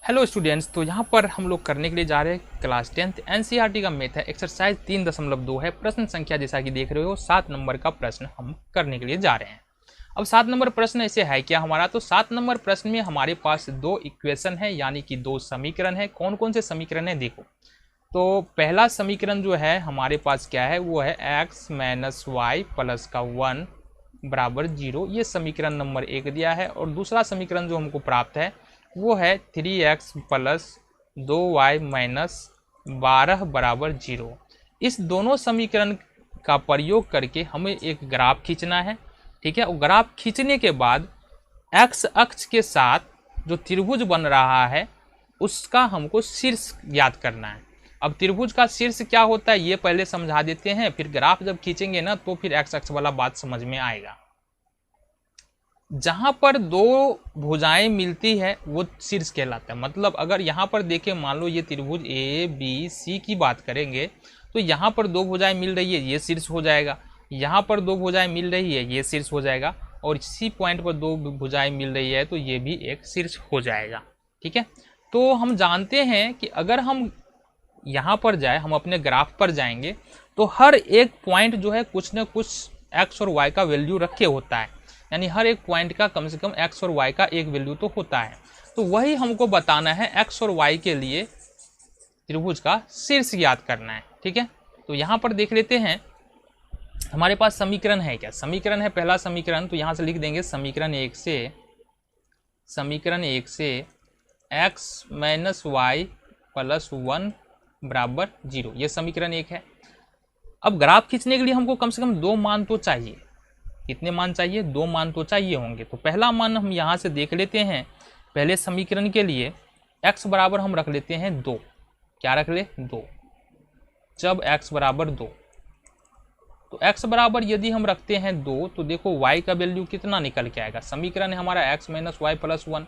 Hello students, तो यहाँ पर हम लोग करने के लिए जा रहे हैं क्लास 10th एनसीईआरटी का मैथ है। एक्सरसाइज 3.2 है। प्रश्न संख्या जैसा कि देख रहे हो 7 नंबर का प्रश्न हम करने के लिए जा रहे हैं। अब 7 नंबर प्रश्न ऐसे है क्या हमारा, तो 7 नंबर प्रश्न में हमारे पास दो इक्वेशन है, यानी कि दो समीकरण है। कौन कौन से समीकरण है देखो। तो पहला समीकरण जो है हमारे पास क्या है, वो है x माइनस वाई प्लस का 1 बराबर 0। ये समीकरण नंबर 1 दिया है। और दूसरा समीकरण जो हमको प्राप्त है वो है 3x प्लस 2y माइनस 12 बराबर 0। इस दोनों समीकरण का प्रयोग करके हमें एक ग्राफ खींचना है। ठीक है, और ग्राफ खींचने के बाद x अक्ष के साथ जो त्रिभुज बन रहा है उसका हमको शीर्ष ज्ञात करना है। अब त्रिभुज का शीर्ष क्या होता है ये पहले समझा देते हैं, फिर ग्राफ जब खींचेंगे ना तो फिर x अक्ष वाला बात समझ में आएगा। जहां पर दो भुजाएं मिलती है वो शीर्ष कहलाता है। मतलब अगर यहाँ पर देखें, मान लो ये त्रिभुज ए बी सी की बात करेंगे तो यहाँ पर दो भुजाएं मिल रही है, ये शीर्ष हो जाएगा। यहाँ पर दो भुजाएं मिल रही है, ये शीर्ष हो जाएगा। और इसी पॉइंट पर दो भुजाएं मिल रही है तो ये भी एक शीर्ष हो जाएगा। ठीक है, तो हम जानते हैं कि अगर हम यहाँ पर जाए, हम अपने ग्राफ पर जाएंगे तो हर एक पॉइंट जो है कुछ न कुछ एक्स और वाई का वैल्यू रखे होता है। यानी हर एक पॉइंट का कम से कम एक्स और वाई का एक वैल्यू तो होता है। तो वही हमको बताना है, एक्स और वाई के लिए त्रिभुज का शीर्ष ज्ञात करना है। ठीक है, तो यहाँ पर देख लेते हैं हमारे पास समीकरण है क्या। समीकरण है पहला समीकरण, तो यहाँ से लिख देंगे समीकरण एक से एक्स माइनस वाई प्लस 1 बराबर 0। ये समीकरण 1 है। अब ग्राफ खींचने के लिए हमको कम से कम दो मान तो चाहिए। कितने मान चाहिए? दो मान तो चाहिए होंगे। तो पहला मान हम यहाँ से देख लेते हैं। पहले समीकरण के लिए x बराबर हम रख लेते हैं 2। क्या रख ले? 2। जब x बराबर 2, तो x बराबर यदि हम रखते हैं 2 तो देखो y का वैल्यू कितना निकल के आएगा। समीकरण है हमारा x माइनस वाई प्लस 1,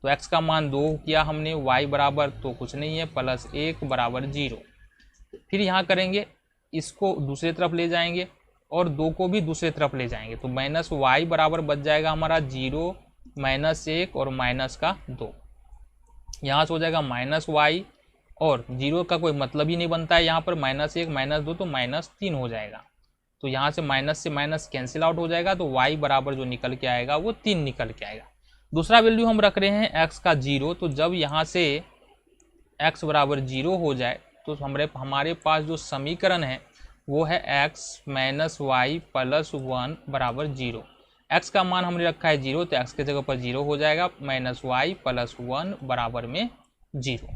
तो x का मान 2 किया हमने, y बराबर तो कुछ नहीं है प्लस 1 बराबर 0। फिर यहाँ करेंगे, इसको दूसरी तरफ ले जाएंगे और 2 को भी दूसरी तरफ ले जाएंगे, तो माइनस वाई बराबर बच जाएगा हमारा 0 माइनस 1 और माइनस का 2। यहाँ से हो जाएगा माइनस वाई, और 0 का कोई मतलब ही नहीं बनता है यहाँ पर। माइनस 1 माइनस 2 तो माइनस 3 हो जाएगा। तो यहाँ से माइनस कैंसिल आउट हो जाएगा, तो वाई बराबर जो निकल के आएगा वो 3 निकल के आएगा। दूसरा वैल्यू हम रख रहे हैं x का 0। तो जब यहाँ से x बराबर 0 हो जाए तो हमारे पास जो समीकरण है वो है x माइनस वाई प्लस 1 बराबर 0। x का मान हमने रखा है 0, तो x के जगह पर 0 हो जाएगा, माइनस वाई प्लस 1 बराबर में 0।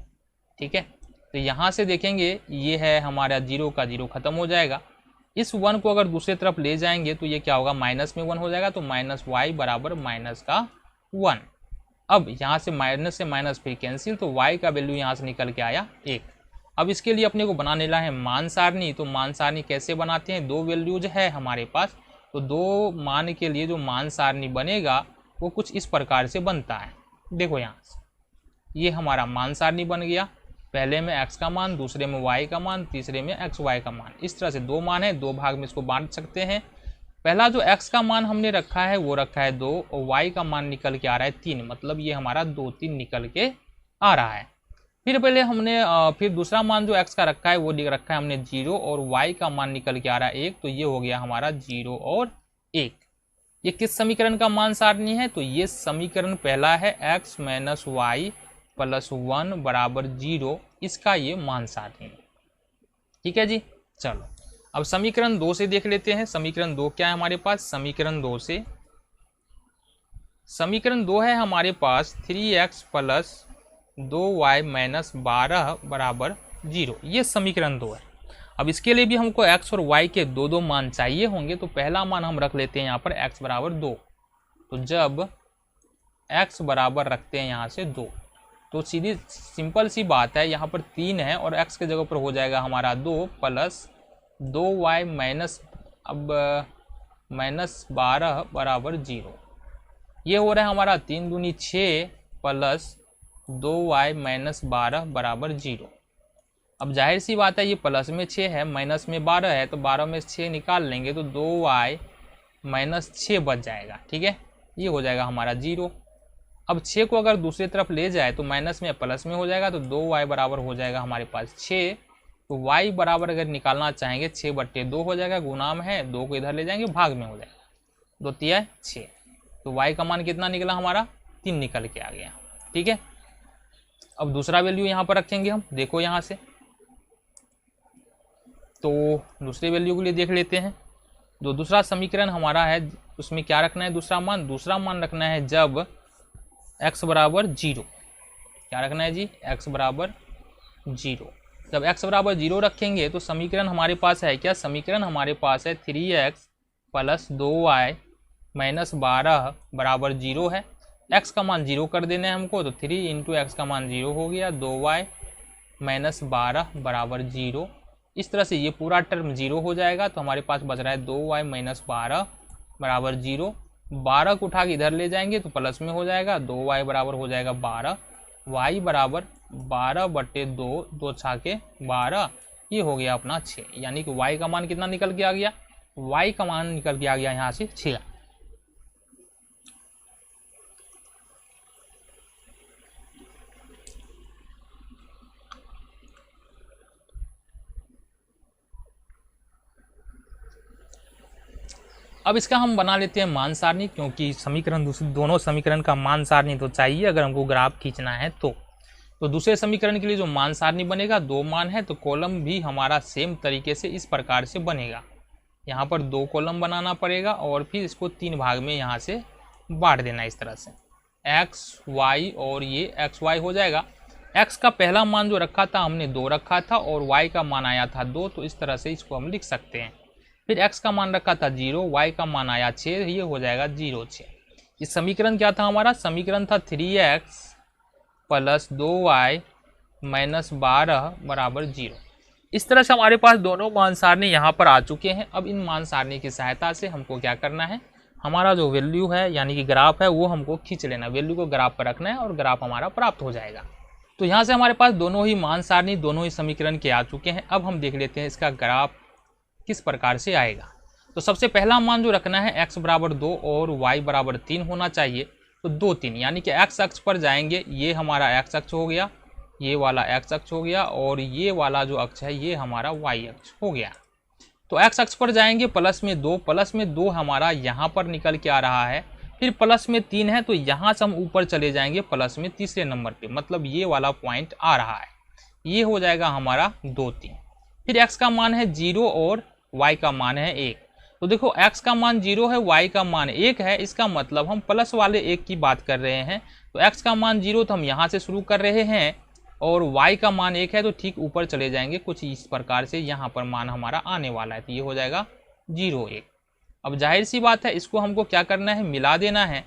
ठीक है, तो यहाँ से देखेंगे ये है हमारा 0 का 0 खत्म हो जाएगा। इस 1 को अगर दूसरी तरफ ले जाएंगे तो ये क्या होगा, माइनस में 1 हो जाएगा, तो माइनस वाई बराबर माइनस का 1। अब यहाँ से माइनस फिर कैंसिल, तो y का वैल्यू यहाँ से निकल के आया 1। अब इसके लिए अपने को बनाने ला है मान सारणी। तो मान सारणी कैसे बनाते हैं, दो वैल्यूज है हमारे पास, तो दो मान के लिए जो मान सारणी बनेगा वो कुछ इस प्रकार से बनता है। देखो यहाँ से ये हमारा मान सारणी बन गया। पहले में x का मान, दूसरे में y का मान, तीसरे में xy का मान। इस तरह से दो मान है, दो भाग में इसको बांट सकते हैं। पहला जो x का मान हमने रखा है वो रखा है 2, और y का मान निकल के आ रहा है 3। मतलब ये हमारा 2 3 निकल के आ रहा है। फिर पहले हमने फिर दूसरा मान जो x का रखा है वो रखा है हमने 0, और y का मान निकल के आ रहा है 1। तो ये हो गया हमारा 0 और 1। ये किस समीकरण का मान सारणी है, तो ये समीकरण पहला है x माइनस वाई प्लस 1 बराबर 0, इसका ये मान सारणी है। ठीक है जी, चलो अब समीकरण 2 से देख लेते हैं। समीकरण 2 क्या है हमारे पास, समीकरण 2 है हमारे पास 3x प्लस 2y माइनस 12 बराबर 0। ये समीकरण 2 है। अब इसके लिए भी हमको x और y के दो दो मान चाहिए होंगे। तो पहला मान हम रख लेते हैं यहाँ पर x बराबर 2। तो जब x बराबर रखते हैं यहाँ से 2, तो सीधी सिंपल सी बात है, यहाँ पर 3 है और x के जगह पर हो जाएगा हमारा 2 प्लस 2y माइनस माइनस 12 बराबर 0। ये हो रहा है हमारा 3 दूनी 6 प्लस 2y माइनस 12 बराबर 0। अब जाहिर सी बात है ये प्लस में 6 है, माइनस में 12 है, तो 12 में 6 निकाल लेंगे तो 2y माइनस 6 बच जाएगा। ठीक है, ये हो जाएगा हमारा 0। अब 6 को अगर दूसरी तरफ ले जाए तो माइनस में प्लस में हो जाएगा, तो 2y बराबर हो जाएगा हमारे पास 6। तो y बराबर अगर निकालना चाहेंगे 6/2 हो जाएगा, गुना में है 2 को इधर ले जाएंगे भाग में हो जाएगा, 2 तिया 6। तो y का मान कितना निकला हमारा 3 निकल के आ गया। ठीक है, अब दूसरा वैल्यू यहाँ पर रखेंगे हम, देखो यहाँ से, तो दूसरे वैल्यू के लिए देख लेते हैं। जो दूसरा समीकरण हमारा है उसमें क्या रखना है, दूसरा मान रखना है जब x बराबर 0। क्या रखना है जी, x बराबर 0। जब x बराबर 0 रखेंगे तो समीकरण हमारे पास है क्या, समीकरण हमारे पास है 3x + 2y - 12 बराबर 0 है। x का मान 0 कर देना है हमको, तो 3 × x का मान 0 हो गया, 2y - 12 बराबर 0। इस तरह से ये पूरा टर्म 0 हो जाएगा, तो हमारे पास बच रहा है 2y - 12 बराबर 0। 12 को उठा के इधर ले जाएंगे तो प्लस में हो जाएगा, 2y बराबर हो जाएगा 12, y बराबर 12/2, 2 छाके 12, ये हो गया अपना 6। यानी कि y का मान कितना निकल के आ गया, y का मान निकल के आ गया यहाँ से 6। अब इसका हम बना लेते हैं मान सारणी, क्योंकि समीकरण दोनों समीकरण का मान सारणी तो चाहिए अगर हमको ग्राफ खींचना है तो दूसरे समीकरण के लिए जो मान सारणी बनेगा, 2 मान है तो कॉलम भी हमारा सेम तरीके से इस प्रकार से बनेगा। यहाँ पर 2 कॉलम बनाना पड़ेगा और फिर इसको 3 भाग में यहाँ से बांट देना इस तरह से, x y और ये x y हो जाएगा। x का पहला मान जो रखा था हमने 2 रखा था और y का मान आया था 2, तो इस तरह से इसको हम लिख सकते हैं। फिर x का मान रखा था 0, y का मान आया 6, ये हो जाएगा 0 6। इस समीकरण क्या था हमारा, समीकरण था 3x + 2y - 12 बराबर 0। इस तरह से हमारे पास दोनों मान सारणी यहाँ पर आ चुके हैं। अब इन मान सारणी की सहायता से हमको क्या करना है, हमारा जो वैल्यू है यानी कि ग्राफ है वो हमको खींच लेना, वैल्यू को ग्राफ पर रखना है और ग्राफ हमारा प्राप्त हो जाएगा। तो यहाँ से हमारे पास दोनों ही मान सारणी, दोनों ही समीकरण के आ चुके हैं। अब हम देख लेते हैं इसका ग्राफ किस प्रकार से आएगा। तो सबसे पहला मान जो रखना है x बराबर 2 और y बराबर 3 होना चाहिए, तो 2 3 यानी कि x अक्ष पर जाएंगे, ये हमारा x अक्ष हो गया, ये वाला x अक्ष हो गया और ये वाला जो अक्ष है ये हमारा y अक्ष हो गया। तो x अक्ष पर जाएंगे प्लस में 2 हमारा यहाँ पर निकल के आ रहा है, फिर प्लस में 3 है तो यहाँ से हम ऊपर चले जाएंगे प्लस में तीसरे नंबर पे, मतलब ये वाला पॉइंट आ रहा है, ये हो जाएगा हमारा 2 3। फिर x का मान है 0 और y का मान है 1। तो देखो x का मान 0 है, y का मान 1 है, इसका मतलब हम प्लस वाले 1 की बात कर रहे हैं। तो x का मान 0 तो हम यहाँ से शुरू कर रहे हैं और y का मान 1 है तो ठीक ऊपर चले जाएंगे, कुछ इस प्रकार से यहाँ पर मान हमारा आने वाला है, तो ये हो जाएगा 0 1। अब जाहिर सी बात है इसको हमको क्या करना है, मिला देना है।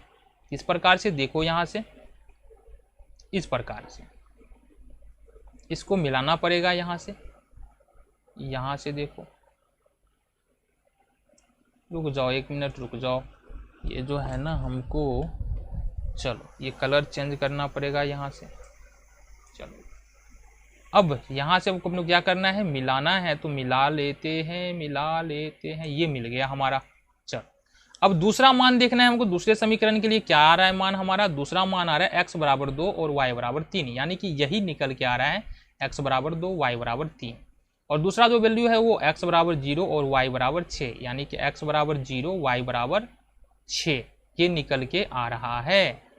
इस प्रकार से देखो यहाँ से, इस प्रकार से इसको मिलाना पड़ेगा यहाँ से देखो, रुक जाओ 1 मिनट रुक जाओ, ये जो है ना हमको, चलो ये कलर चेंज करना पड़ेगा यहाँ से। चलो अब यहाँ से हमको अपने क्या करना है, मिलाना है, तो मिला लेते हैं, ये मिल गया हमारा। चलो अब दूसरा मान देखना है हमको, दूसरे समीकरण के लिए क्या आ रहा है मान हमारा, दूसरा मान आ रहा है x बराबर 2 और y बराबर 3, यानी कि यही निकल के आ रहा है x बराबर 2 y बराबर 3। और दूसरा जो वैल्यू है वो x बराबर 0 और y बराबर 6, यानी कि x बराबर 0 y बराबर 6, ये निकल के आ रहा है।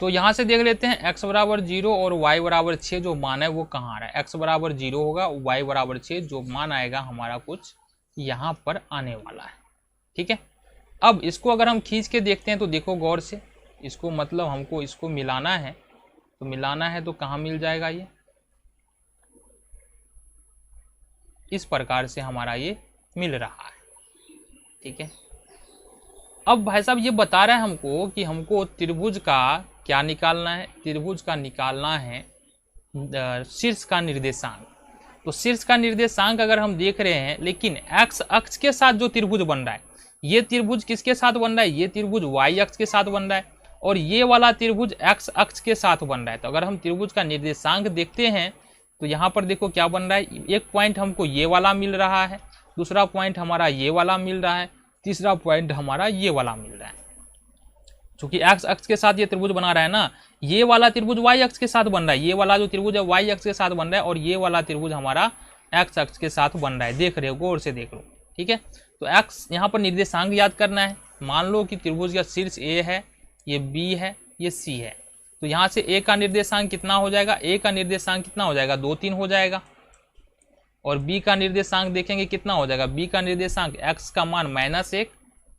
तो यहाँ से देख लेते हैं x बराबर 0 और y बराबर 6 जो मान है वो कहाँ आ रहा है, x बराबर 0 होगा, y बराबर 6, जो मान आएगा हमारा कुछ यहाँ पर आने वाला है। ठीक है, अब इसको अगर हम खींच के देखते हैं तो देखो गौर से, इसको मतलब हमको इसको मिलाना है, तो मिलाना है तो कहाँ मिल जाएगा, ये इस प्रकार से हमारा ये मिल रहा है। ठीक है, अब भाई साहब ये बता रहा है हमको कि हमको त्रिभुज का क्या निकालना है, त्रिभुज का निकालना है शीर्ष का निर्देशांक। तो शीर्ष का निर्देशांक अगर हम देख रहे हैं, लेकिन एक्स अक्ष के साथ जो त्रिभुज बन रहा है, ये त्रिभुज किसके साथ बन रहा है, ये त्रिभुज वाई अक्ष के साथ बन रहा है और ये वाला त्रिभुज एक्स अक्ष के साथ बन रहा है। तो अगर हम त्रिभुज का निर्देशांक देखते हैं तो यहाँ पर देखो क्या बन रहा है, एक पॉइंट हमको ये वाला मिल रहा है, दूसरा पॉइंट हमारा ये वाला मिल रहा है, तीसरा पॉइंट हमारा ये वाला मिल रहा है। क्योंकि एक्स अक्ष के साथ ये त्रिभुज बना रहा है ना, ये वाला त्रिभुज वाई अक्ष के साथ बन रहा है, ये वाला जो त्रिभुज है वाई अक्ष के साथ बन रहा है और ये वाला त्रिभुज हमारा एक्स अक्ष के साथ बन रहा है। देख रहे हो, गौर से देख लो। ठीक है, तो एक्स यहाँ पर निर्देशांक याद करना है। मान लो कि त्रिभुज का शीर्ष ए है, ये बी है, ये सी है, तो यहाँ से ए का निर्देशांक कितना हो जाएगा, ए का निर्देशांक कितना हो जाएगा, 2 3 हो जाएगा। और बी का निर्देशांक देखेंगे कितना हो जाएगा, बी का निर्देशांक एक्स का मान -1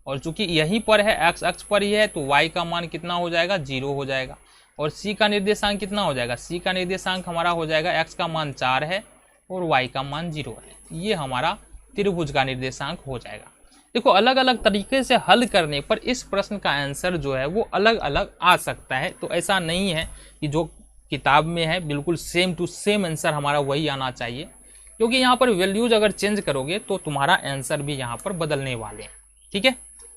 और चूंकि यहीं पर है, एक्स अक्ष पर ही है, तो वाई का मान कितना हो जाएगा, 0 हो जाएगा। और सी का निर्देशांक कितना हो जाएगा, सी का निर्देशांक हमारा हो जाएगा, एक्स का मान 4 है और वाई का मान 0 है। ये हमारा त्रिभुज का निर्देशांक हो जाएगा। देखो, अलग अलग तरीके से हल करने पर इस प्रश्न का आंसर जो है वो अलग अलग आ सकता है। तो ऐसा नहीं है कि जो किताब में है बिल्कुल सेम टू सेम आंसर हमारा वही आना चाहिए, क्योंकि यहाँ पर वैल्यूज अगर चेंज करोगे तो तुम्हारा आंसर भी यहाँ पर बदलने वाले हैं। ठीक है,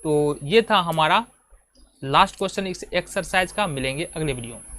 तो ये था हमारा लास्ट क्वेश्चन एक्सरसाइज का। मिलेंगे अगले वीडियो में।